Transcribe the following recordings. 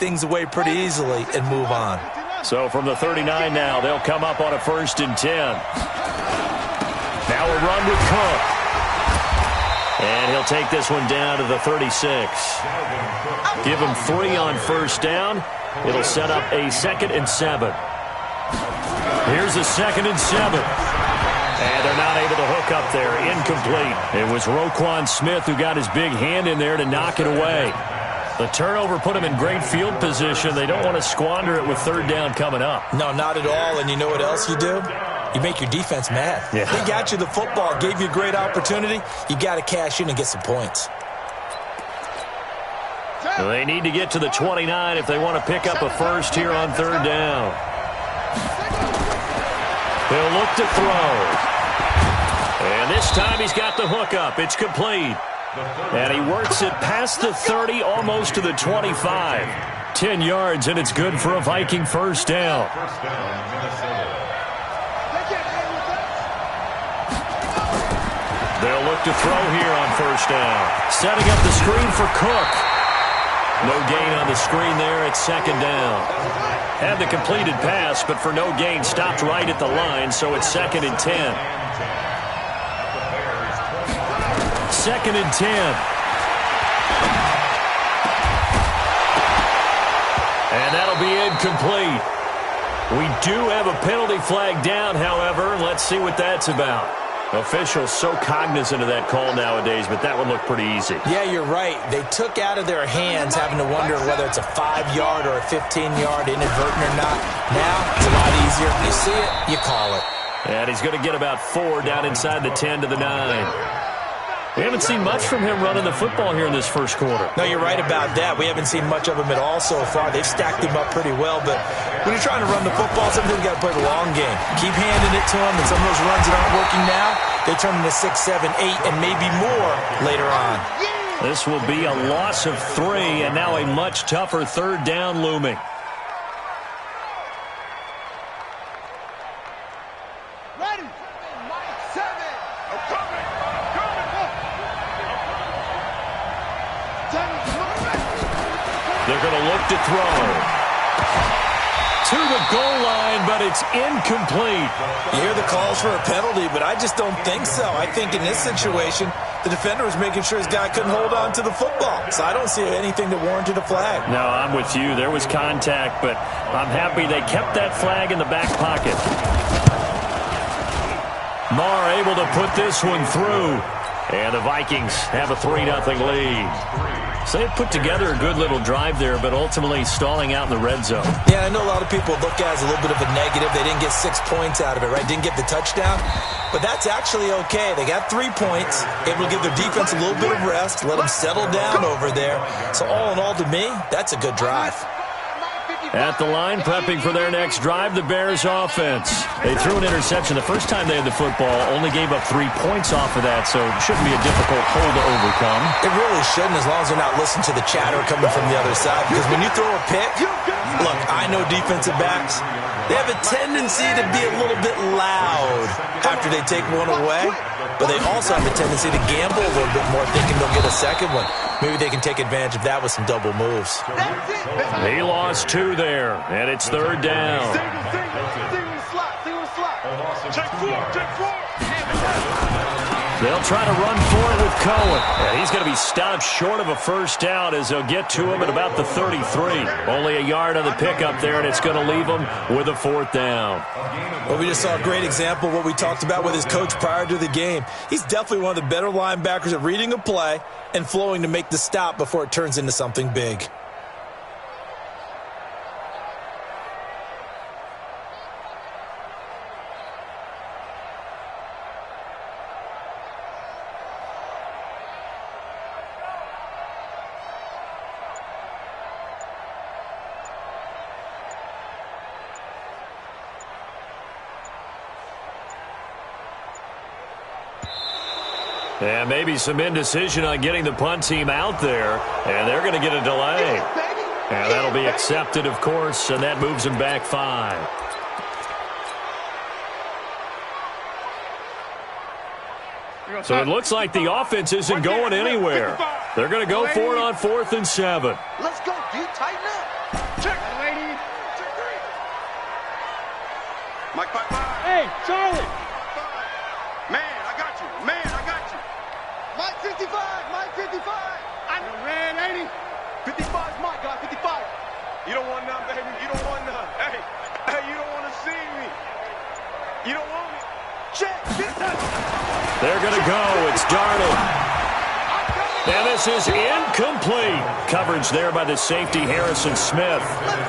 things away pretty easily and move on. So from the 39 now, they'll come up on a 1st and 10. Now a run with Cook. And he'll take this one down to the 36. Give him 3 on 1st down. It'll set up a 2nd and 7. Here's a 2nd and 7. And they're not able to hook up there. Incomplete. It was Roquan Smith who got his big hand in there to knock it away. The turnover put him in great field position. They don't want to squander it with 3rd down coming up. No, not at all. And you know what else you do? You make your defense mad. Yeah. They got you the football, gave you a great opportunity. You got to cash in and get some points. They need to get to the 29 if they want to pick up a 1st here on 3rd down. He'll look to throw. And this time he's got the hookup. It's complete. And he works it past the 30, almost to the 25. 10 yards, and it's good for a Viking 1st down. They'll look to throw here on 1st down. Setting up the screen for Cook. No gain on the screen there. It's 2nd down. Had the completed pass, but for no gain, stopped right at the line, so it's 2nd and 10. 2nd and 10. And that'll be incomplete. We do have a penalty flag down, however. Let's see what that's about. Officials so cognizant of that call nowadays, but that one looked pretty easy. Yeah, you're right. They took out of their hands having to wonder whether it's a 5-yard or a 15-yard inadvertent or not. Now, it's a lot easier. You see it, you call it. And he's going to get about 4 down inside the 10 to the 9. We haven't seen much from him running the football here in this 1st quarter. No, you're right about that. We haven't seen much of him at all so far. They've stacked him up pretty well, but when you're trying to run the football, sometimes you got to play the long game. Keep handing it to him, and some of those runs that aren't working now, they turn into 6, 7, 8, and maybe more later on. This will be a loss of 3, and now a much tougher 3rd down looming. They're going to look to throw. To the goal line, but it's incomplete. You hear the calls for a penalty, but I just don't think so. I think in this situation, the defender was making sure his guy couldn't hold on to the football. So I don't see anything that warranted a flag. No, I'm with you. There was contact, but I'm happy they kept that flag in the back pocket. Marr able to put this one through. And the Vikings have a 3-0 lead. So they put together a good little drive there, but ultimately stalling out in the red zone. Yeah, I know a lot of people look at it as a little bit of a negative. They didn't get 6 points out of it, right? Didn't get the touchdown. But that's actually okay. They got 3 points, able to give their defense a little bit of rest, let them settle down over there. So all in all, to me, that's a good drive. At the line, prepping for their next drive, the Bears offense. They threw an interception the first time they had the football, only gave up 3 points off of that, so it shouldn't be a difficult hole to overcome. It really shouldn't, as long as they're not listening to the chatter coming from the other side, because when you throw a pick, look, I know defensive backs, they have a tendency to be a little bit loud after they take one away, but they also have a tendency to gamble a little bit more, thinking they'll get a second one. Maybe they can take advantage of that with some double moves. He lost 2 there, and it's 3rd down. They'll try to run for it with Cohen. And he's going to be stopped short of a 1st down as they'll get to him at about the 33. Only a yard on the pickup there, and it's going to leave him with a 4th down. Well, we just saw a great example of what we talked about with his coach prior to the game. He's definitely one of the better linebackers at reading a play and flowing to make the stop before it turns into something big. And maybe some indecision on getting the punt team out there. And they're going to get a delay. And that'll be accepted, of course, and that moves them back 5. So it looks like the offense isn't going anywhere. They're going to go for it on 4th and 7. Let's go, dude. Tighten up. Check. Lady. Mike 5-5. Hey, Charlie. Man, I got you. Man, I got you. Mike 55. Mike 55. I know. Red 80. 55 is my guy. 55. You don't want none, baby. You don't want none. Hey, you don't want to see me. You don't want me. Check. They're going to go. It's Darnold. And this is incomplete. Coverage there by the safety, Harrison Smith.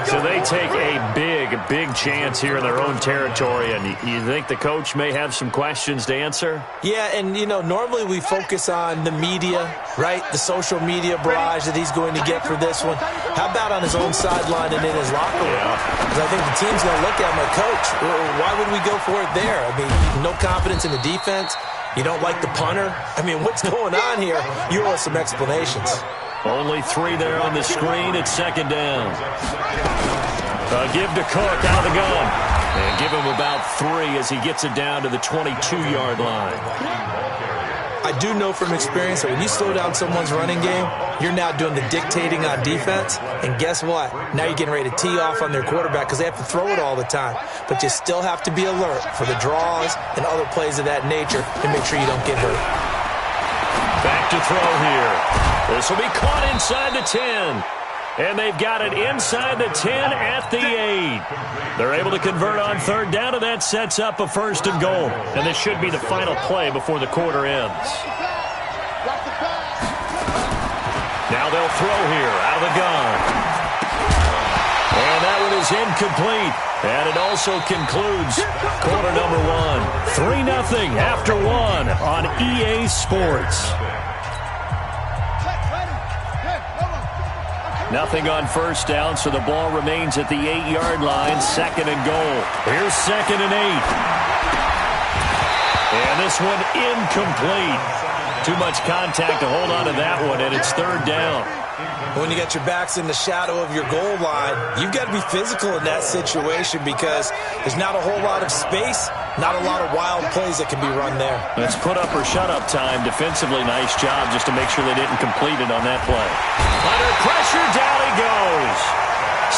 So they take a big chance here in their own territory. And you think the coach may have some questions to answer? Yeah, and, you know, normally we focus on the media, right? The social media barrage that he's going to get for this one. How about on his own sideline and in his locker room? Because I think the team's going to look at him like, Coach, why would we go for it there? I mean, no confidence in the defense. You don't like the punter? I mean, what's going on here? You owe us some explanations. Only 3 there on the screen. It's second down. Give to Cook out of the gun. And give him about 3 as he gets it down to the 22-yard line. I do know from experience that when you slow down someone's running game, you're now doing the dictating on defense. And guess what? Now you're getting ready to tee off on their quarterback because they have to throw it all the time. But you still have to be alert for the draws and other plays of that nature to make sure you don't get hurt. Back to throw here. This will be caught inside the 10. And they've got it inside the 10 at the 8. They're able to convert on third down, and that sets up a first and goal. And this should be the final play before the quarter ends. Now they'll throw here out of the gun. And that one is incomplete. And it also concludes quarter number 1. 3-0 after 1 on EA Sports. Nothing on first down, so the ball remains at the 8-yard line. Second and goal. Here's second and 8. And this one incomplete. Too much contact to hold on to that one, and it's third down. When you got your backs in the shadow of your goal line, you've got to be physical in that situation because there's not a whole lot of space, not a lot of wild plays that can be run there. It's put up or shut up time. Defensively, nice job just to make sure they didn't complete it on that play. Under pressure, down he goes.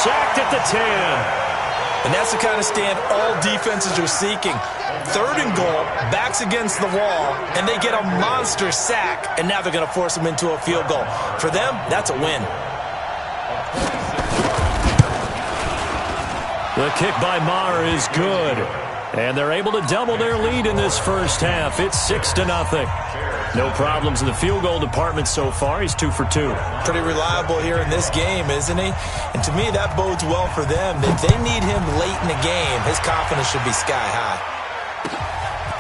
Sacked at the 10. And that's the kind of stand all defenses are seeking. Third and goal, backs against the wall, and they get a monster sack, and now they're going to force them into a field goal. For them, that's a win. The kick by Maher is good, and they're able to double their lead in this first half. It's 6-0. No problems in the field goal department so far. He's 2 for 2. Pretty reliable here in this game, isn't he? And to me, that bodes well for them. If they need him late in the game, his confidence should be sky high.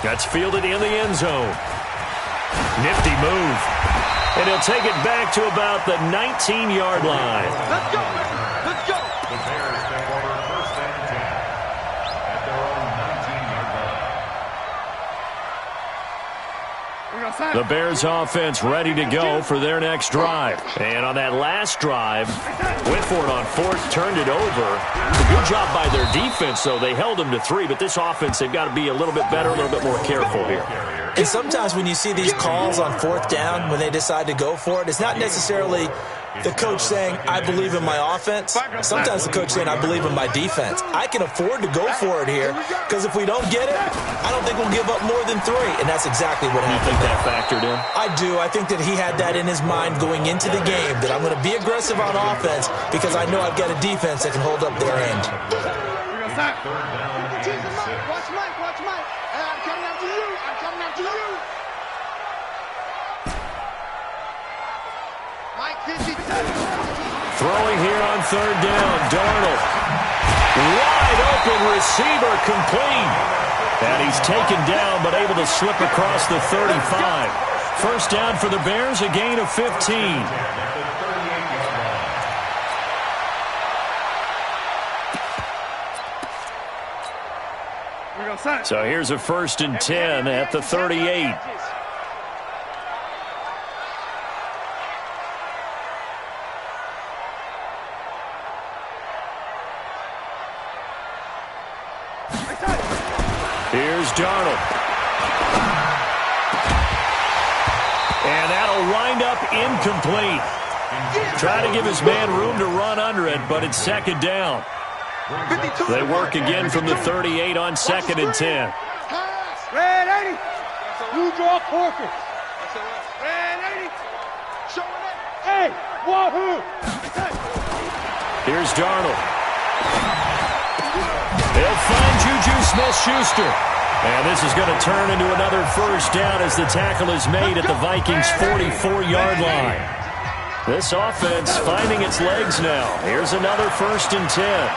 That's fielded in the end zone. Nifty move. And he'll take it back to about the 19-yard line. Let's go, baby. Let's go. The Bears take over first and 10 at their own 19-yard line. The Bears offense ready to go for their next drive. And on that last drive, went for it on fourth, turned it over. It's a good job by their defense, though. They held them to 3, but this offense, they've got to be a little bit better, a little bit more careful here. And sometimes when you see these calls on fourth down, when they decide to go for it, it's not necessarily the coach saying, I believe in my offense. Sometimes the coach saying, I believe in my defense. I can afford to go for it here because if we don't get it, I don't think we'll give up more than 3. And that's exactly what happened. You think that factored in? I do. I think that he had that in his mind going into the game, that I'm going to be aggressive on offense because I know I've got a defense that can hold up their end. Watch Mike. Watch Mike. I'm coming after you. I'm coming after you. Mike 50. Throwing here on third down, Darnold. Wide open receiver, complete. And he's taken down but able to slip across the 35. First down for the Bears, a gain of 15. So here's a first and 10 at the 38. Here's Darnold. And that'll wind up incomplete. Try to give his man room to run under it, but it's second down. They work again from the 38 on 2nd and 10. Red 80. You draw corpus. Red 80. Showing it. Hey, wahoo. Here's Darnold. They'll find Juju Smith-Schuster. And this is going to turn into another first down as the tackle is made at the Vikings' 44-yard line. This offense finding its legs now. Here's another 1st and 10.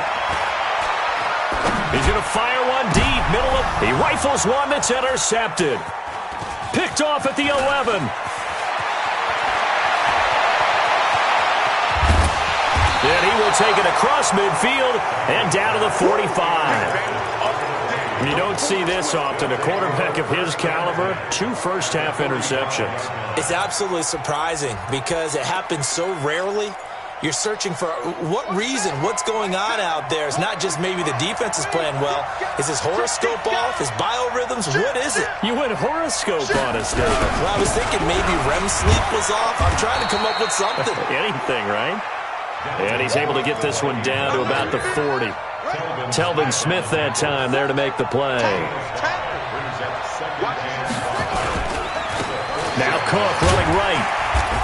He's going to fire one deep, middle of... He rifles one that's intercepted. Picked off at the 11. And he will take it across midfield and down to the 45. You don't see this often. A quarterback of his caliber, 2 first-half interceptions. It's absolutely surprising because it happens so rarely. You're searching for what reason, what's going on out there. It's not just maybe the defense is playing well. Is his horoscope off? His biorhythms? What is it? You went horoscope on us, David. Well, I was thinking maybe REM sleep was off. I'm trying to come up with something. Anything, right? And he's able to get this one down to about the 40. Telvin Smith that time there to make the play. Now Cook running right.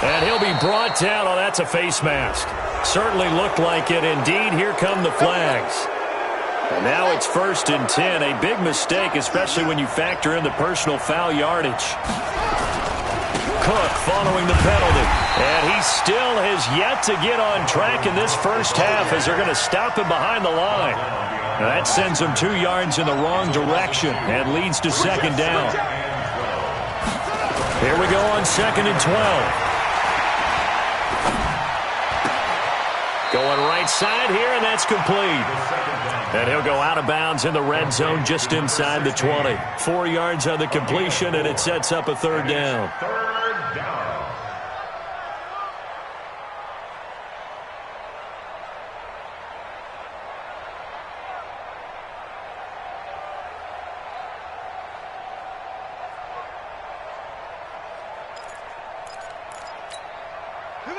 And he'll be brought down. Oh, that's a face mask. Certainly looked like it. Indeed, here come the flags. And now it's 1st and 10. A big mistake, especially when you factor in the personal foul yardage. Cook following the penalty. And he still has yet to get on track in this first half as they're going to stop him behind the line. Now that sends him 2 yards in the wrong direction and leads to 2nd down. Here we go on 2nd and 12. Going right side here, and that's complete. And he'll go out of bounds in the red zone just inside the 20. 4 yards on the completion, and it sets up a 3rd down. Third down.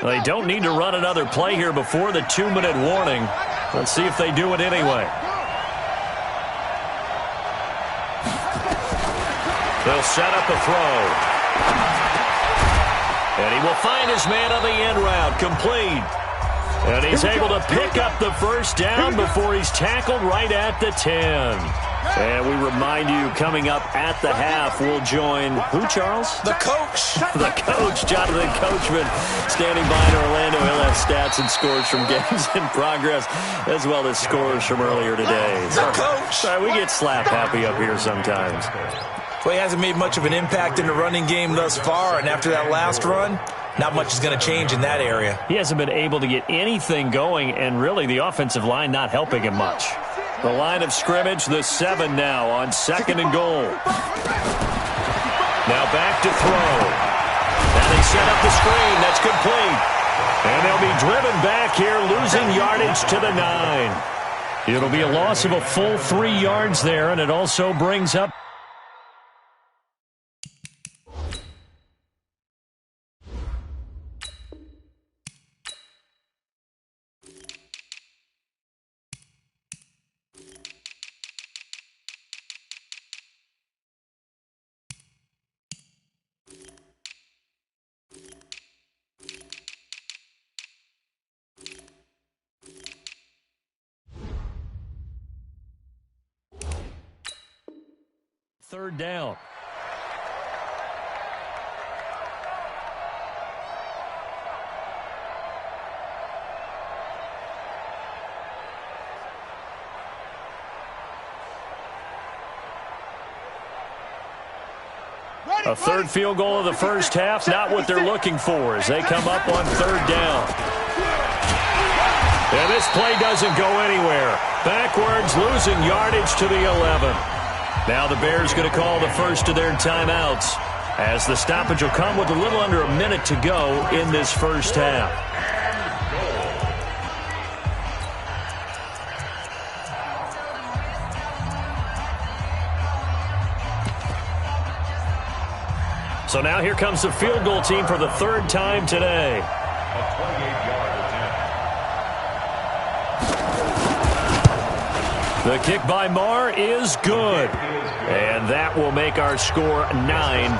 They don't need to run another play here before the 2-minute warning. Let's see if they do it anyway. They'll set up the throw. And he will find his man on the end route, complete. And he's able to pick up the first down before he's tackled right at the 10. And we remind you, coming up at the half, we'll join who, Charles? The coach. The coach, Jonathan Coachman, standing by in Orlando. He'll have stats and scores from games in progress, as well as scores from earlier today. The coach. Sorry, we get slap happy up here sometimes. Well, he hasn't made much of an impact in the running game thus far, and after that last run, not much is going to change in that area. He hasn't been able to get anything going, and really the offensive line not helping him much. The line of scrimmage, the 7 now on 2nd and goal. Now back to throw. And they set up the screen. That's complete. And they'll be driven back here, losing yardage to the 9. It'll be a loss of a full 3 yards there, and it also brings up third down. A third field goal of the first half, not what they're looking for as they come up on 3rd down. And this play doesn't go anywhere. Backwards, losing yardage to the 11. Now the Bears going to call the first of their timeouts as the stoppage will come with a little under a minute to go in this first half. So now here comes the field goal team for the 3rd time today. A 28 The kick by Marr is good. And that will make our score 9-0.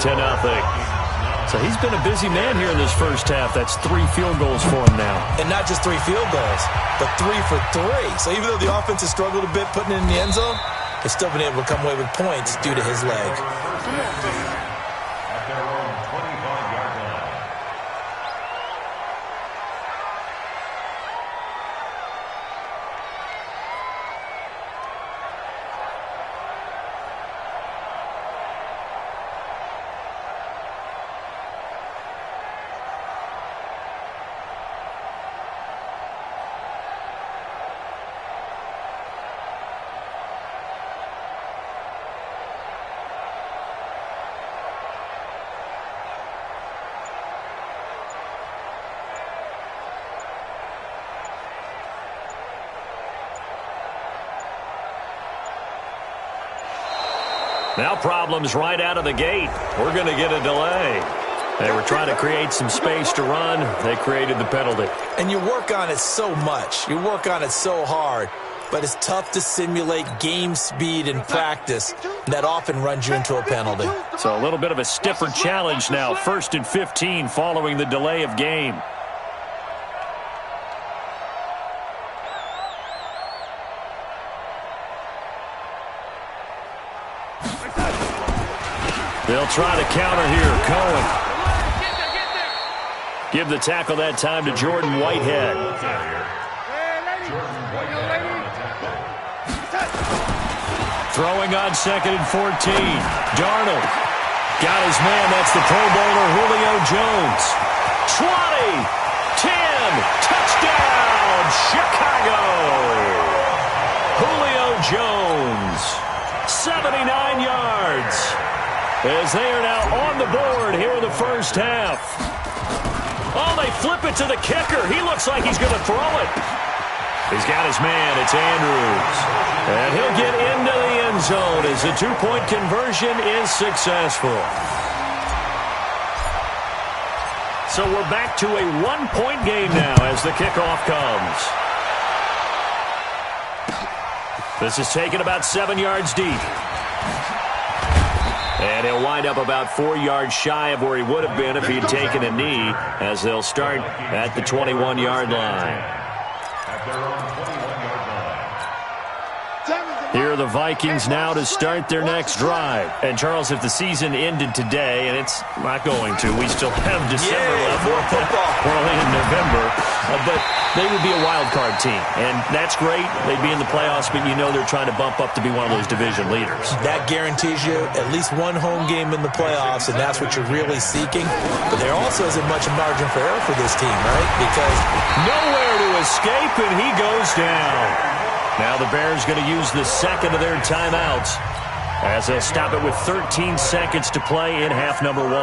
So he's been a busy man here in this first half. That's 3 field goals for him now. And not just 3 field goals, but 3 for 3. So even though the offense has struggled a bit putting it in the end zone, they've still been able to come away with points due to his leg. At their own 25-yard line. Now problems right out of the gate. We're going to get a delay. They were trying to create some space to run. They created the penalty. And you work on it so much. You work on it so hard. But it's tough to simulate game speed in practice. That often runs you into a penalty. So a little bit of a stiffer challenge now. 1st and 15 following the delay of game. They'll try to counter here. Cohen. Give the tackle that time to Jordan Whitehead. Throwing on 2nd and 14. Darnold. Got his man. That's the Pro Bowler Julio Jones. 20. 10. Touchdown. Chicago. Julio Jones. 79 yards. As they are now on the board here in the first half. Oh, they flip it to the kicker. He looks like he's going to throw it. He's got his man. It's Andrews. And he'll get into the end zone as the 2-point conversion is successful. So we're back to a 1-point game now as the kickoff comes. This is taken about 7 yards deep. And he'll wind up about 4 yards shy of where he would have been if he'd taken a knee, as they'll start at the 21-yard line. Here are the Vikings now to start their next drive. And, Charles, if the season ended today, and it's not going to, we still have December left. We're only in November. But they would be a wild card team. And that's great. They'd be in the playoffs, but you know they're trying to bump up to be one of those division leaders. That guarantees you at least one home game in the playoffs, and that's what you're really seeking. But there also isn't much margin for error for this team, right? Because nowhere to escape, and he goes down. Now the Bears going to use the second of their timeouts as they'll stop it with 13 seconds to play in half number 1.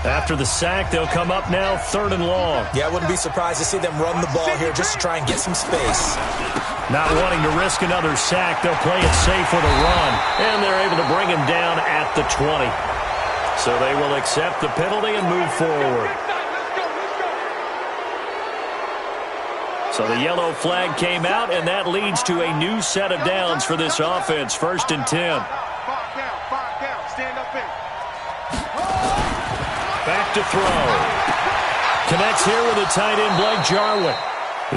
After the sack, they'll come up now 3rd and long. Yeah, I wouldn't be surprised to see them run the ball here just to try and get some space. Not wanting to risk another sack, they'll play it safe with a run, and they're able to bring him down at the 20. So they will accept the penalty and move forward. So the yellow flag came out, and that leads to a new set of downs for this offense. 1st and 10. Back to throw. Connects here with a tight end, Blake Jarwin.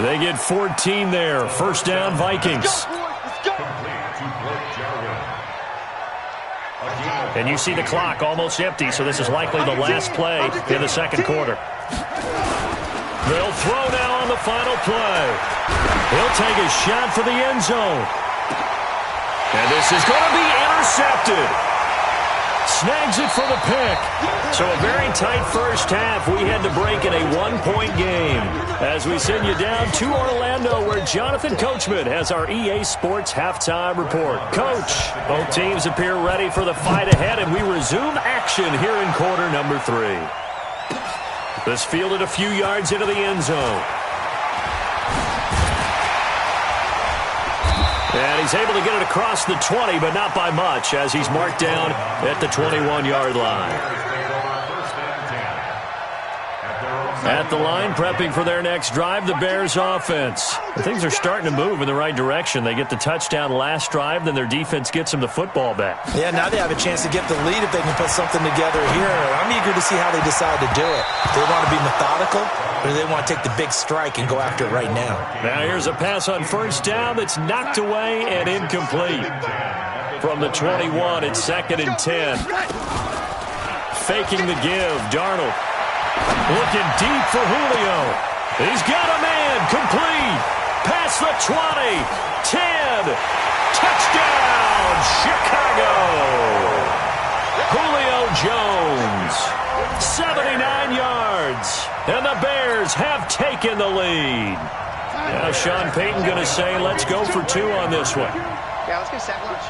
They get 14 there. 1st down, Vikings. And you see the clock almost empty, so this is likely the last play in the second quarter. They'll throw now on the final play. He'll take a shot for the end zone. And this is going to be intercepted. Snags it for the pick. So a very tight first half. We had to break in a 1-point game. As we send you down to Orlando, where Jonathan Coachman has our EA Sports halftime report. Coach, both teams appear ready for the fight ahead, and we resume action here in quarter number 3. This fielded a few yards into the end zone. And he's able to get it across the 20, but not by much, as he's marked down at the 21-yard line. At the line, prepping for their next drive, the Bears offense. Things are starting to move in the right direction. They get the touchdown last drive, then their defense gets them the football back. Yeah, now they have a chance to get the lead if they can put something together here. I'm eager to see how they decide to do it. Do they want to be methodical, or do they want to take the big strike and go after it right now? Now here's a pass on first down that's knocked away and incomplete. From the 21, it's 2nd and 10. Faking the give, Darnold. Looking deep for Julio. He's got a man. Complete. Past the 20. 10. Touchdown, Chicago. Julio Jones. 79 yards. And the Bears have taken the lead. Now Sean Payton going to say, let's go for 2 on this one. Yeah, let's get sack lunch.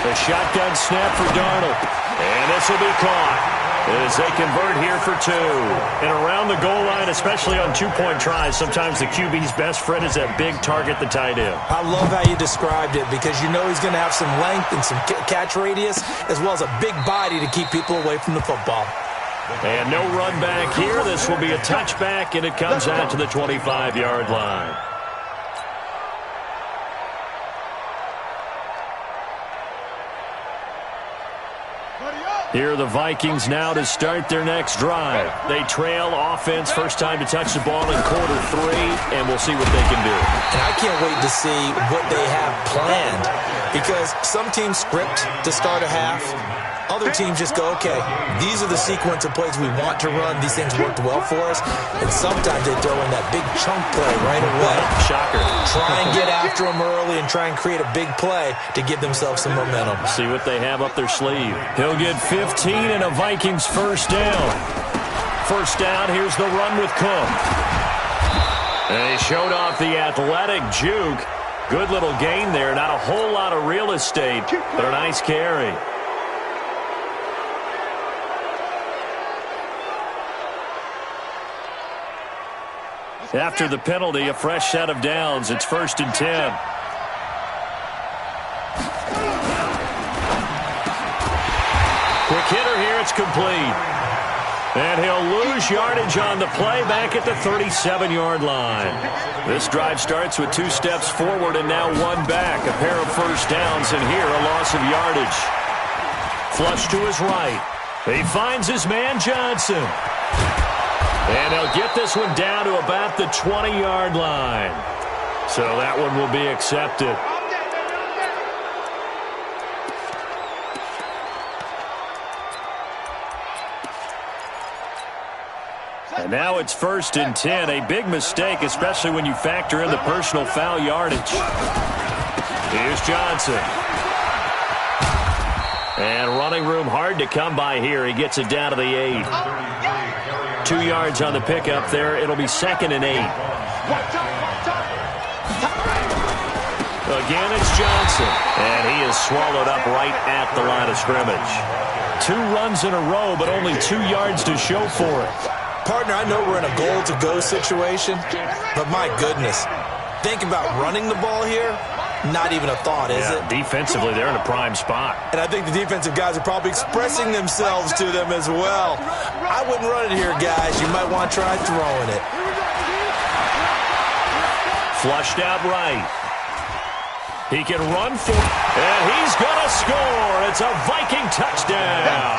The shotgun snap for Darnold. And this will be caught as they convert here for 2. And around the goal line, especially on 2-point tries, sometimes the QB's best friend is that big target, the tight end. I love how you described it because you know he's going to have some length and some catch radius as well as a big body to keep people away from the football. And no run back here. This will be a touchback, and it comes out to the 25-yard line. Here are the Vikings now to start their next drive. They trail offense, first time to touch the ball in quarter 3, and we'll see what they can do. And I can't wait to see what they have planned because some teams script to start a half. Other teams just go, okay, these are the sequence of plays we want to run. These things worked well for us. And sometimes they throw in that big chunk play right away. Shocker. Try and get after them early and try and create a big play to give themselves some momentum. See what they have up their sleeve. He'll get 15 and a Vikings first down. First down, here's the run with Cook. And he showed off the athletic juke. Good little gain there. Not a whole lot of real estate, but a nice carry. After the penalty, a fresh set of downs. It's 1st and 10. Quick hitter here. It's complete. And he'll lose yardage on the play back at the 37-yard line. This drive starts with 2 steps forward and now 1 back. A pair of first downs, and here a loss of yardage. Flush to his right. He finds his man Johnson. And they'll get this one down to about the 20-yard line. So that one will be accepted. And now it's 1st and 10. A big mistake, especially when you factor in the personal foul yardage. Here's Johnson. And running room hard to come by here. He gets it down to the 8. 2 yards on the pickup there. It'll be 2nd and 8. Again, it's Johnson. And he is swallowed up right at the line of scrimmage. 2 runs in a row, but only 2 yards to show for it. Partner, I know we're in a goal-to-go situation, but my goodness, think about running the ball here. Not even a thought, is it? Defensively, they're in a prime spot. And I think the defensive guys are probably expressing themselves to them as well. I wouldn't run it here, guys. You might want to try throwing it. Flushed out right. He can run for it, and he's going to score. It's a Viking touchdown.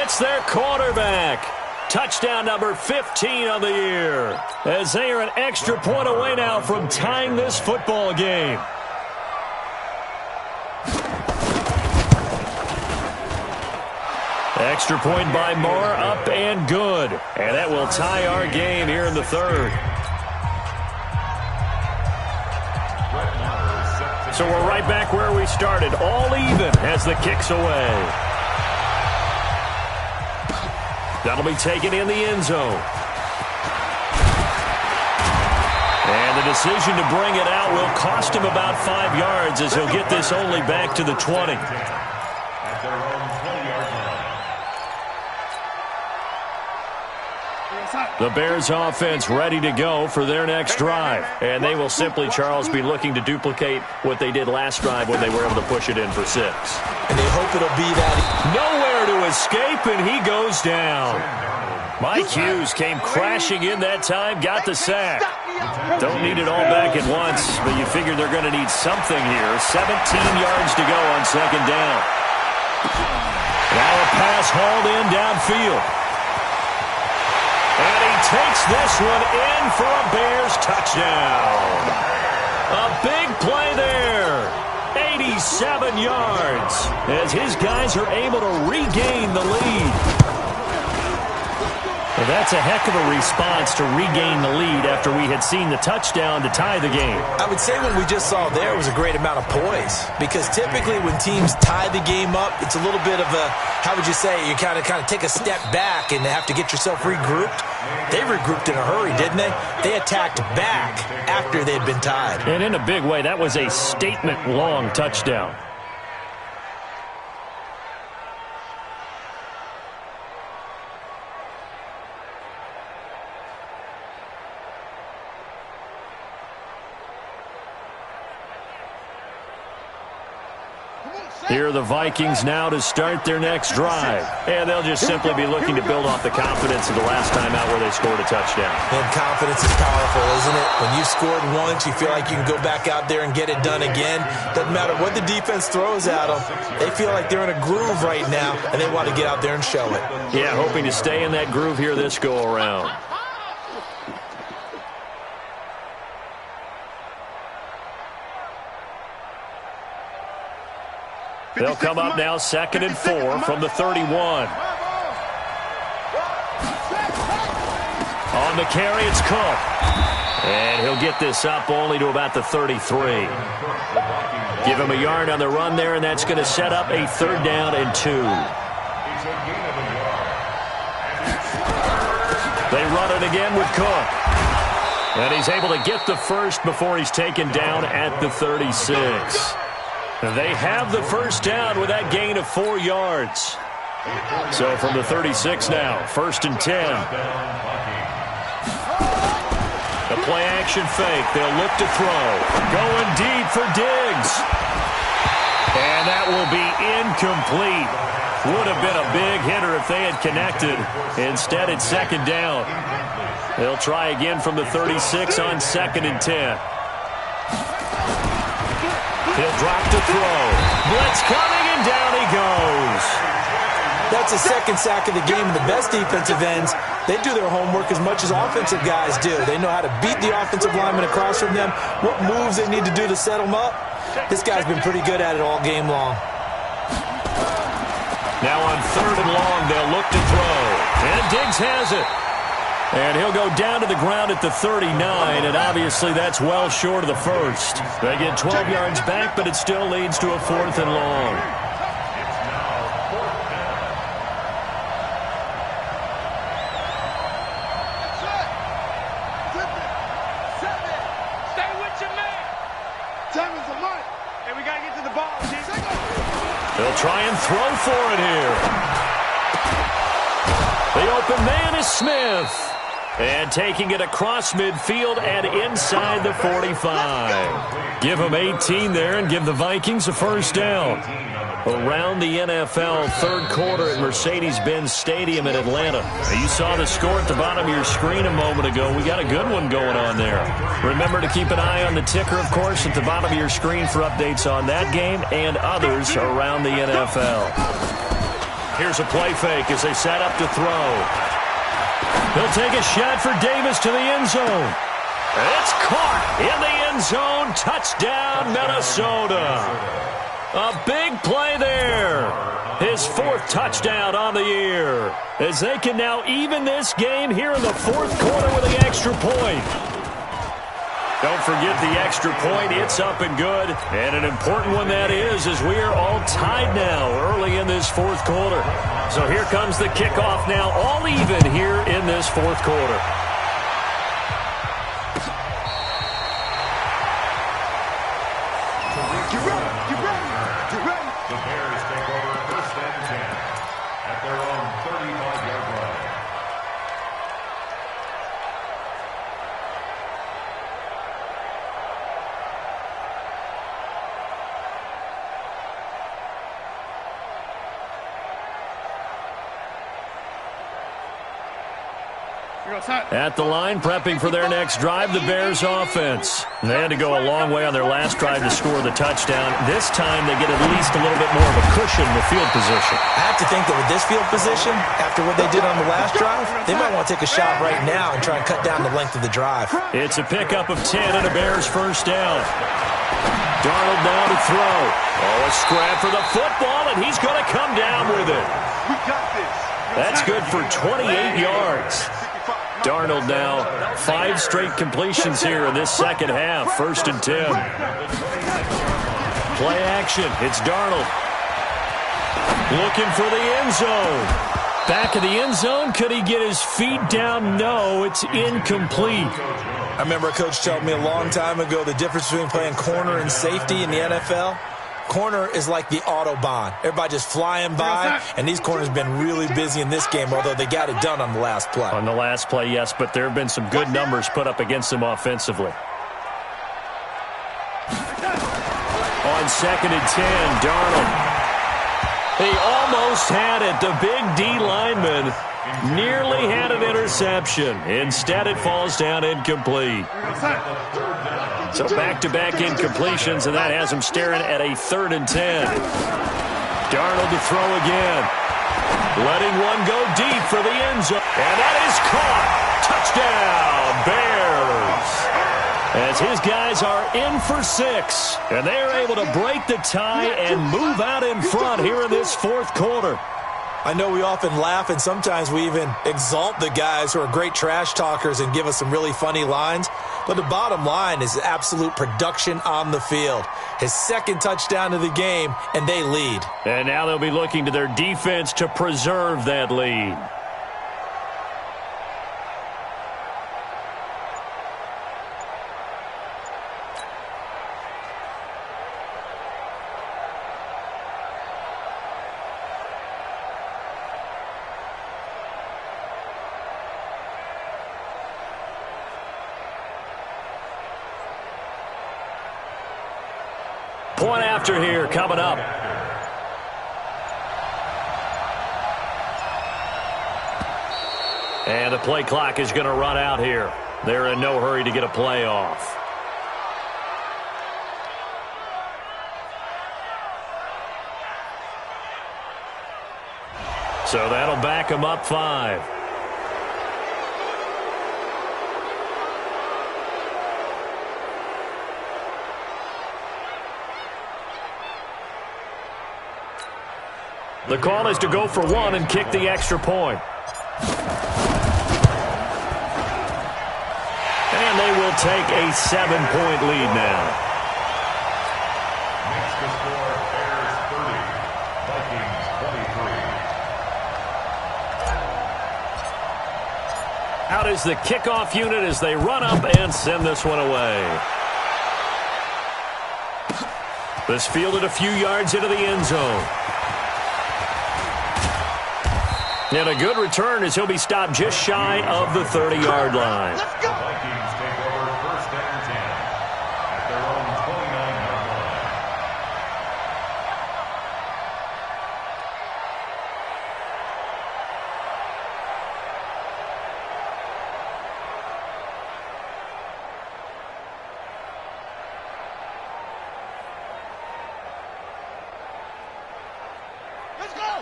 It's their quarterback. Touchdown number 15 on the year, as they are an extra point away now from tying this football game. Extra point by Moore, up and good. And that will tie our game here in the 3rd. So we're right back where we started, all even as the kick's away. That'll be taken in the end zone. And the decision to bring it out will cost him about 5 yards as he'll get this only back to the 20. The Bears offense ready to go for their next drive. And they will simply, Charles, be looking to duplicate what they did last drive when they were able to push it in for 6. And they hope it'll be that. Nowhere to escape, and he goes down. Mike Hughes came crashing in that time, got the sack. Don't need it all back at once, but you figure they're going to need something here. 17 yards to go on 2nd down. Now a pass hauled in downfield. And he takes this one in for a Bears touchdown. A big play there. 87 yards as his guys are able to regain the lead. Well, that's a heck of a response to regain the lead after we had seen the touchdown to tie the game. I would say what we just saw there was a great amount of poise, because typically when teams tie the game up, it's a little bit of a, how would you say, you kind of take a step back and have to get yourself regrouped. They regrouped in a hurry, didn't they? They attacked back after they'd been tied. And in a big way, that was a statement-long touchdown. Here are the Vikings now to start their next drive. And they'll just simply be looking to build off the confidence of the last time out where they scored a touchdown. And confidence is powerful, isn't it? When you've scored once, you feel like you can go back out there and get it done again. Doesn't matter what the defense throws at them. They feel like they're in a groove right now, and they want to get out there and show it. Yeah, hoping to stay in that groove here this go-around. They'll come up now 2nd and 4 from the 31. On the carry, it's Cook. And he'll get this up only to about the 33. Give him a yard on the run there, and that's going to set up a 3rd down and 2. They run it again with Cook. And he's able to get the first before he's taken down at the 36. They have the first down with that gain of 4 yards. So from the 36 now, 1st and 10. The play action fake. They'll look to throw. Going deep for Diggs. And that will be incomplete. Would have been a big hitter if they had connected. Instead, it's 2nd down. They'll try again from the 36 on 2nd and 10. He'll drop to throw. Blitz coming, and down he goes. That's a 2nd sack of the game, and the best defensive ends, they do their homework as much as offensive guys do. They know how to beat the offensive lineman across from them, what moves they need to do to set them up. This guy's been pretty good at it all game long. Now on 3rd and long, they'll look to throw. And Diggs has it. And he'll go down to the ground at the 39, and obviously that's well short of the first. They get 12 yards back, but it still leads to a 4th and long. Stay with your man. Time is a money. And we got to get to the ball. They'll try and throw for it here. The open man is Smith. And taking it across midfield and inside the 45. Give them 18 there and give the Vikings a first down. Around the NFL, 3rd quarter at Mercedes-Benz Stadium in Atlanta. You saw the score at the bottom of your screen a moment ago. We got a good one going on there. Remember to keep an eye on the ticker, of course, at the bottom of your screen for updates on that game and others around the NFL. Here's a play fake as they set up to throw. He'll take a shot for Davis to the end zone. It's caught in the end zone. Touchdown, Minnesota. A big play there. His 4th touchdown on the year. As they can now even this game here in the 4th quarter with the extra point. Don't forget the extra point. It's up and good. And an important one that is, as we are all tied now early in this 4th quarter. So here comes the kickoff now, all even here in this 4th quarter. Get ready. The Bears take over 1st and 10 at their own 35-yard line. At the line, prepping for their next drive, the Bears offense. They had to go a long way on their last drive to score the touchdown. This time, they get at least a little bit more of a cushion with field position. I have to think that with this field position, after what they did on the last drive, they might want to take a shot right now and try and cut down the length of the drive. It's a pickup of 10 and a Bears first down. Darnold now to throw. Oh, a scrap for the football, and he's going to come down with it. We got this. That's good for 28 yards. Darnold now 5 straight completions here in this second half. 1st and 10. Play action. It's Darnold. Looking for the end zone. Back of the end zone. Could he get his feet down? No, it's incomplete. I remember a coach telling me a long time ago the difference between playing corner and safety in the NFL. Corner is like the Autobahn. Everybody just flying by, and these corners have been really busy in this game, although they got it done on the last play. On the last play, yes, but there have been some good numbers put up against them offensively. On 2nd and 10, Darnold. He almost had it. The big D lineman nearly had an interception. Instead, it falls down incomplete. So back-to-back incompletions, and that has him staring at a 3rd and 10. Darnold to throw again. Letting one go deep for the end zone. And that is caught. Touchdown, Bears. As his guys are in for 6. And they are able to break the tie and move out in front here in this 4th quarter. I know we often laugh, and sometimes we even exalt the guys who are great trash talkers and give us some really funny lines. But the bottom line is absolute production on the field. His 2nd touchdown of the game, and they lead. And now they'll be looking to their defense to preserve that lead. Point after here coming up. And the play clock is going to run out here. They're in no hurry to get a play off. So that'll back them up 5. The call is to go for 1 and kick the extra point. And they will take a 7-point lead now. Makes the score Bears 30, Vikings 23. Out is the kickoff unit as they run up and send this one away. This fielded a few yards into the end zone. And a good return as he'll be stopped just shy of the 30-yard line. Let's go. The Vikings take over 1st and 10 at their own 29-yard line.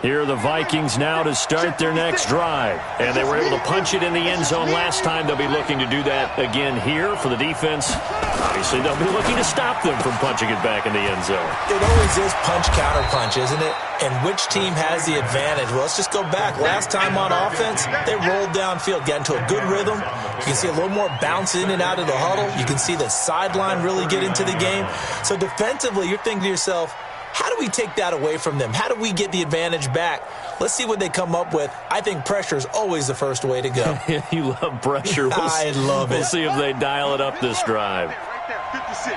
Here are the Vikings now to start their next drive. And they were able to punch it in the end zone last time. They'll be looking to do that again here for the defense. Obviously, they'll be looking to stop them from punching it back in the end zone. It always is punch-counter-punch, isn't it? And which team has the advantage? Well, let's just go back. Last time on offense, they rolled downfield, got into a good rhythm. You can see a little more bounce in and out of the huddle. You can see the sideline really get into the game. So defensively, you're thinking to yourself, how do we take that away from them? How do we get the advantage back? Let's see what they come up with. I think pressure is always the first way to go. You love pressure. I love it. We'll see if they dial it up this drive. Right there, 56.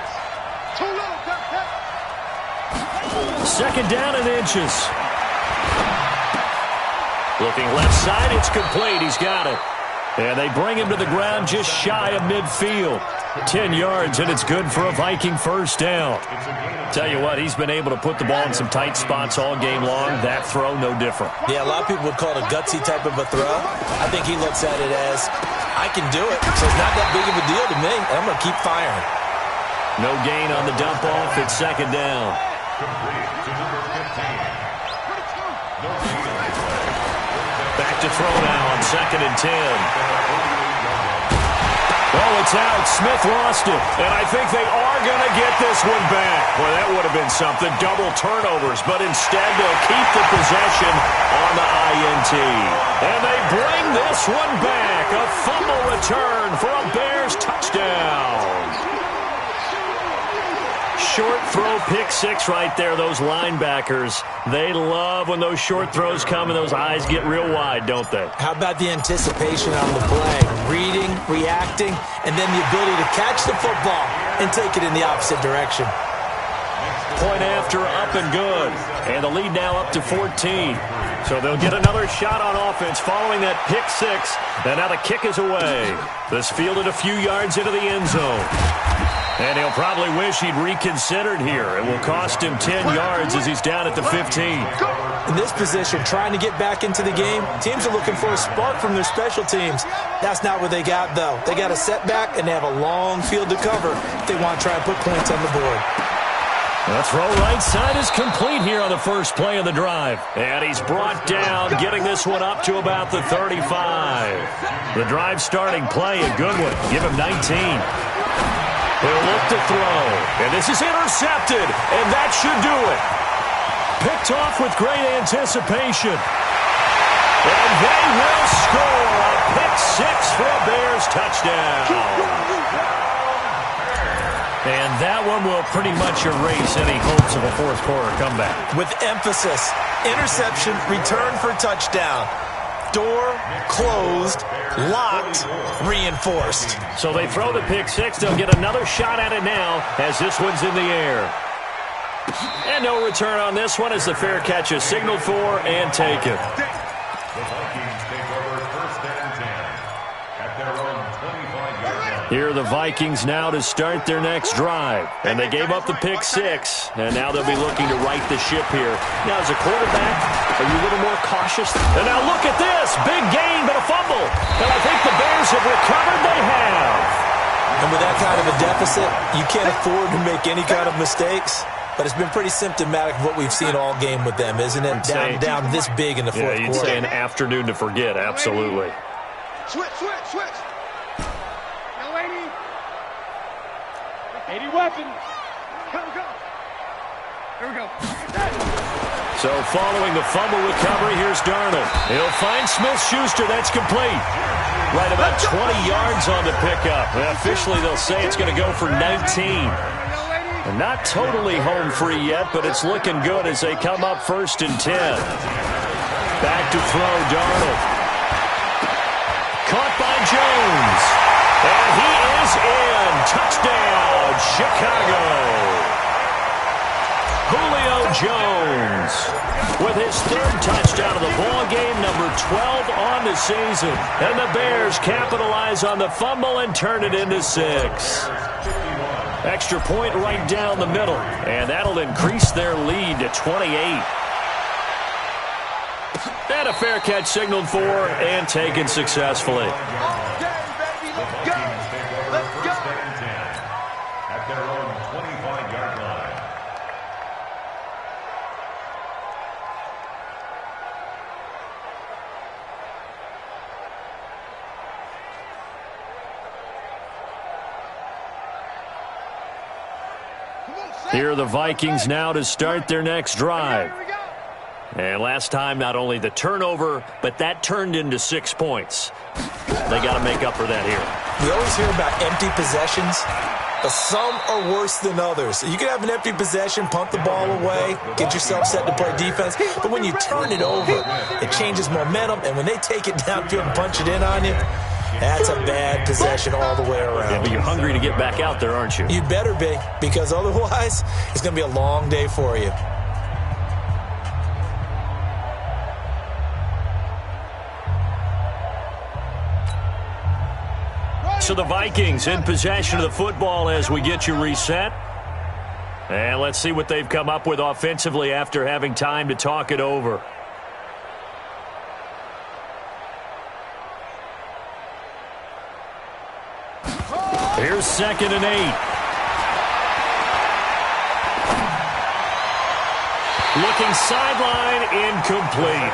Too low, Second down and inches. Looking left side, it's complete. He's got it. And they bring him to the ground just shy of midfield. 10 yards, and it's good for a Viking first down. Tell you what, he's been able to put the ball in some tight spots all game long. That throw, no different. Yeah, a lot of people would call it a gutsy type of a throw. I think he looks at it as, I can do it, so it's not that big of a deal to me, and I'm going to keep firing. No gain on the dump off. It's second down. Back to throw now on 2nd and 10. Oh, it's out. Smith lost it. And I think they are going to get this one back. Well, that would have been something. Double turnovers. But instead, they'll keep the possession on the INT. And they bring this one back. A fumble return for a Bears touchdown. Short throw, pick six right there. Those linebackers, they love when those short throws come and those eyes get real wide, don't they? How about the anticipation on the play? Reading, reacting, and then the ability to catch the football and take it in the opposite direction. Point after, up and good. And the lead now up to 14. So they'll get another shot on offense following that pick six. And now the kick is away. This fielded a few yards into the end zone. And he'll probably wish he'd reconsidered here. It will cost him 10 yards as he's down at the 15. In this position, trying to get back into the game, teams are looking for a spark from their special teams. That's not what they got, though. They got a setback, and they have a long field to cover if they want to try and put points on the board. The throw right side is complete here on the first play of the drive. And he's brought down, getting this one up to about the 35. The drive starting play, a good one. Give him 19. He'll look to throw, and this is intercepted, and that should do it. Picked off with great anticipation. And they will score a pick six for a Bears touchdown. And that one will pretty much erase any hopes of a fourth quarter comeback. With emphasis, interception, return for touchdown. Door closed, locked, reinforced. So they throw the pick six. They'll get another shot at it now as this one's in the air. And no return on this one as the fair catch is signaled for and taken. The Vikings take over 1st and 10 at their own 25-yard line. Here are the Vikings now to start their next drive. And they gave up the pick six. And now they'll be looking to right the ship here. Now, as a quarterback, are you a little more cautious? And now look at this. Big gain, but a fumble. And I think the Bears have recovered. They have. And with that kind of a deficit, you can't afford to make any kind of mistakes. But it's been pretty symptomatic of what we've seen all game with them, isn't it? Down this big in the fourth quarter. You'd say an afternoon to forget. Absolutely. Switch. No, 80 weapon. Go. Here we go. So following the fumble recovery, here's Darnold. He'll find Smith-Schuster. That's complete. Right about 20 yards on the pickup. Officially, they'll say it's going to go for 19. And not totally home free yet, but it's looking good as they come up 1st and 10. Back to throw, Darnold. Caught by Jones. And he is in. Touchdown, Chicago. Julio Jones with his 3rd touchdown of the ball game, number 12 on the season. And the Bears capitalize on the fumble and turn it into 6. Extra point right down the middle, and that'll increase their lead to 28. And a fair catch signaled for and taken successfully. At their own 25-yard line. Here are the Vikings now to start their next drive. And last time, not only the turnover, but that turned into 6 points. They got to make up for that here. We always hear about empty possessions, but some are worse than others. You can have an empty possession, pump the ball away, get yourself set to play defense, but when you turn it over, it changes momentum, and when they take it downfield and punch it in on you, that's a bad possession all the way around. Yeah, but you're hungry to get back out there, aren't you? You better be, because otherwise, it's going to be a long day for you. So the Vikings in possession of the football as we get you reset. And let's see what they've come up with offensively after having time to talk it over. Here's 2nd and 8. Looking sideline, incomplete.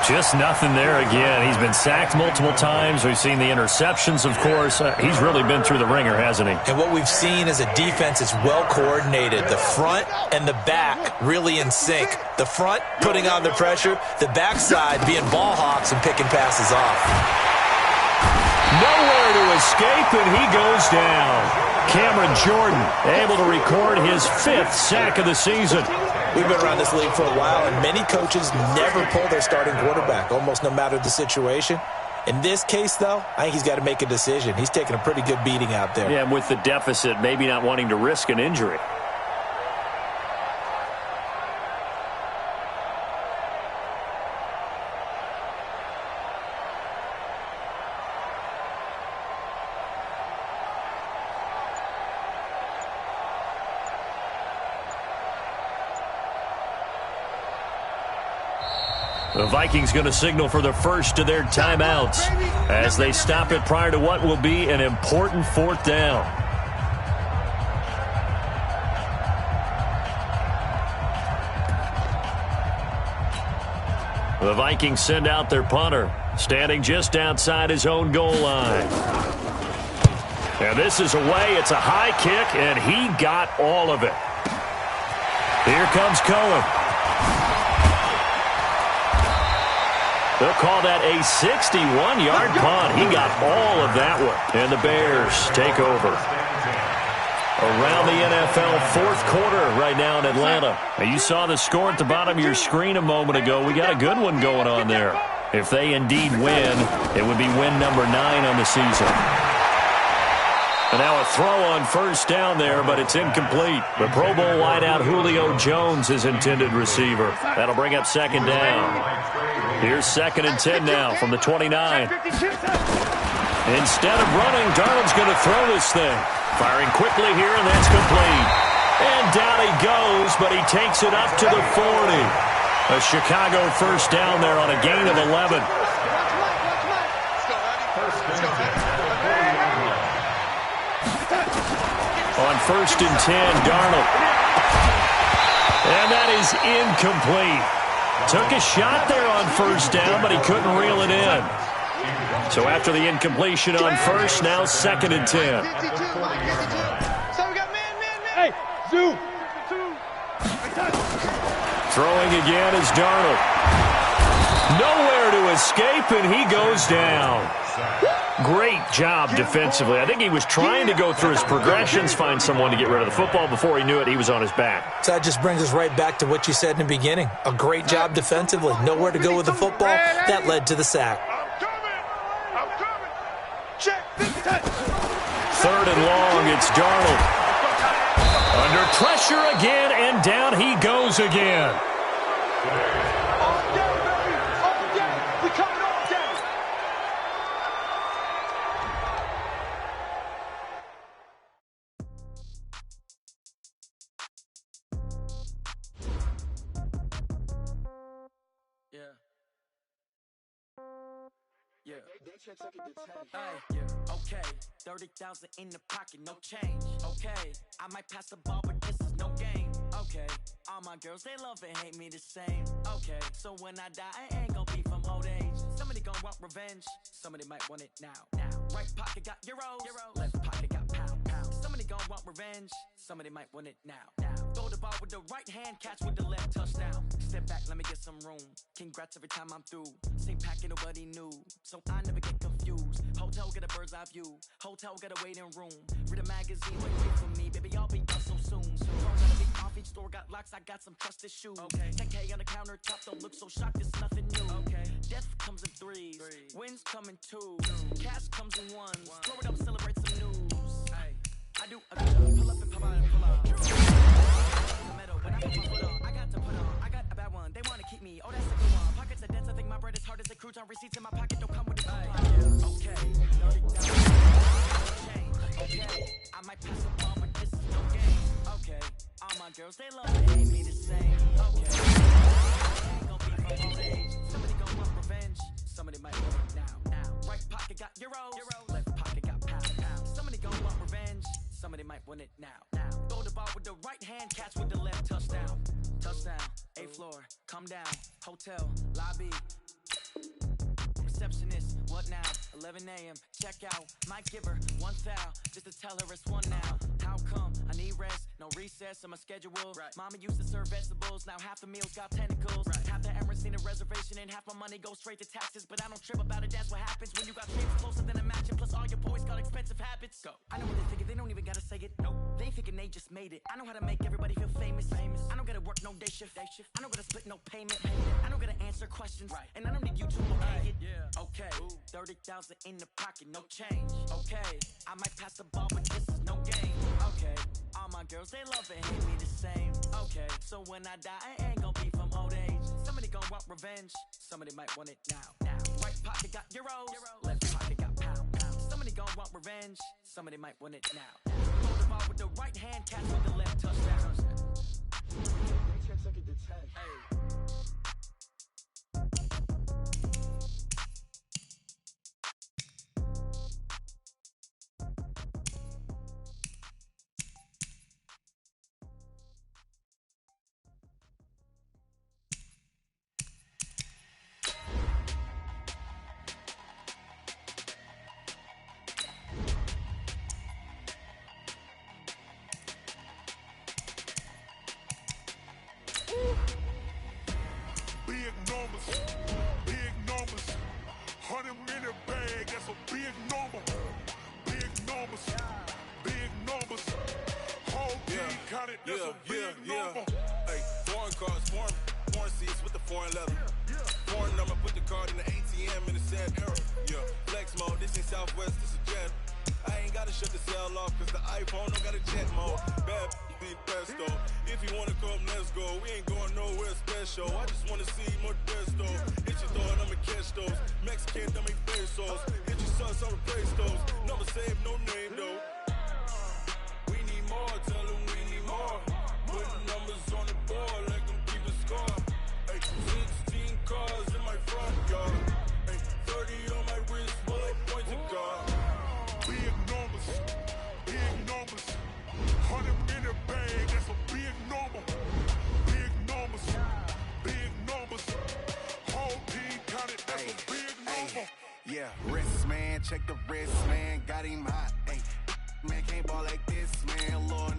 Just nothing there again. He's been sacked multiple times. We've seen the interceptions, of course. He's really been through the ringer, hasn't he? And what we've seen is a defense that's well coordinated. The front and the back really in sync. The front putting on the pressure. The backside being ball hawks and picking passes off. Nowhere to escape, and he goes down. Cameron Jordan able to record his 5th sack of the season. We've been around this league for a while, and many coaches never pull their starting quarterback, almost no matter the situation. In this case, though, I think he's got to make a decision. He's taking a pretty good beating out there. Yeah, and with the deficit, maybe not wanting to risk an injury. The Vikings going to signal for the first of their timeouts as they stop it prior to what will be an important 4th down. The Vikings send out their punter, standing just outside his own goal line. And this is away. It's a high kick, and he got all of it. Here comes Cohen. They'll call that a 61-yard punt. He got all of that one. And the Bears take over. Around the NFL 4th quarter right now in Atlanta. Now, you saw the score at the bottom of your screen a moment ago. We got a good one going on there. If they indeed win, it would be win number 9 on the season. And now a throw on 1st down there, but it's incomplete. The Pro Bowl wideout Julio Jones is intended receiver. That'll bring up 2nd down. Here's 2nd and 10 now from the 29. Instead of running, Darnold's going to throw this thing. Firing quickly here, and that's complete. And down he goes, but he takes it up to the 40. A Chicago 1st down there on a gain of 11. On 1st and 10, Darnold. And that is incomplete. Took a shot there on 1st down, but he couldn't reel it in. So after the incompletion on 1st, now 2nd and 10. Hey, Zoo. Throwing again is Darnold. Nowhere to escape, and he goes down. Great job defensively. I think he was trying to go through his progressions, find someone to get rid of the football. Before he knew it, he was on his back. So that just brings us right back to what you said in the beginning. A great job defensively. Nowhere to go with the football. That led to the sack. I'm coming. Check. 3rd and long, it's Darnold. Under pressure again, and down he goes again. All day, baby. All day. We coming all day. Okay, 30,000 in the pocket, no change. Okay, I might pass the ball, but this is no game. Okay, all my girls, they love and hate me the same. Okay, so when I die, I ain't gonna be from old age. Somebody gonna want revenge, somebody might want it now. Right pocket got euros, left pocket got pounds. Somebody gonna want revenge, somebody might want it now. Throw the ball with the right hand, catch with the left, touchdown. Step back, let me get some room. Congrats every time I'm through. Same packet, nobody knew, so I never get confused. Hotel get a bird's eye view, hotel get a waiting room. Read a magazine, wait for me, baby, I'll be up so soon. Don't gotta be off, each store got locks, I got some trusted shoes. 10K on the countertop, don't look so shocked, it's nothing new. Death comes in threes, wins come in twos, cash comes in ones. Throw it up, celebrate some news. I do a good job, pull up and pop out and pull up. When I put my foot on, I got to put on. I got a bad one, they wanna keep me. Oh, that's a good one. Pockets are dense, I think my bread is hard as a crouton. Receipts in my pocket don't come with a coupon. Okay, 30,000. somebody might want it now. Throw the ball with the right hand, catch with the left, touchdown. Touchdown, 8th floor, come down, hotel, lobby. Receptionist, what now? 11 a.m., check out. Might give her one foul, just to tell her it's one now. How come? I need rest, no recess on my schedule. Right. Mama used to serve vegetables, now half the meals got tentacles. Right. Half the Emirates need a reservation and half my money goes straight to taxes. But I don't trip about it, that's what happens when you got dreams closer than a match. Plus all your boys got expensive habits. Go. I know what they thinking, they don't even gotta say it. Nope. They ain't thinking they just made it. I know how to make everybody feel famous. I don't gotta work no day shift. I don't gotta split no payment. I don't gotta answer questions. Right. And I don't need you to okay it. Yeah. Okay. 30,000 in the pocket, no change. Okay. I might pass the ball, but this is no game. Okay. All my girls, they love and hate me the same. Okay. So when I die, I ain't gonna be from old age. Somebody gon' want revenge. Somebody might want it now. Right pocket got euros. Left pocket got pound. Somebody gon' want revenge. Somebody might want it now. Throw the ball with the right hand, catch with the left, touchdown. Check second to 10. Hey. Big numbers, 100-minute bag, that's a big number. Big numbers, whole team counted, that's a big number. Hey, foreign cars, foreign seats with the foreign leather. Foreign number, put the card in the ATM in the sad era. Yeah, flex mode, this ain't Southwest, this is Jet. I ain't gotta shut the cell off, cause the iPhone don't got a jet mode. Bad be pesto. If you wanna come, let's go. We ain't going nowhere special. I just wanna see more desto. Hit your door and I'ma catch those. Mexican, dummy pesos. Hit your sons, I'll replace those. Number save, no name though. We need more, tell them we need more. Put numbers on the board, like them keep a score. Hey, 16 cars in my front yard. Hey, 30 on my wrist, bullet point to God. Big numbers, 100-minute bag, that's a big number. Big numbers, whole team counted, that's a big number. Yeah, wrist man, check the wrist man, got him hot. Ay, man can't ball like this, man. Lord,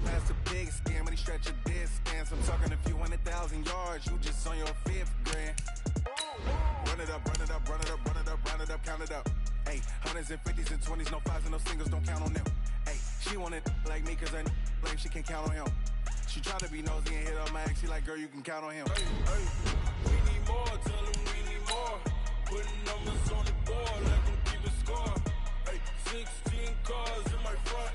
that's a big scam when he stretch a distance. I'm talking a few 100,000 yards, you just on your 5th grand. Run it up, count it up. Ay, hundreds and 50s and 20s, no 5s and no singles, don't count on them. Ay, she want it like me, cause I blame she can count on him. She try to be nosy and hit up my ex, she like, girl, you can count on him. Hey, we need more, tell them we need more. Putting numbers on the board, like them keep a score. Hey, 16 cars in my front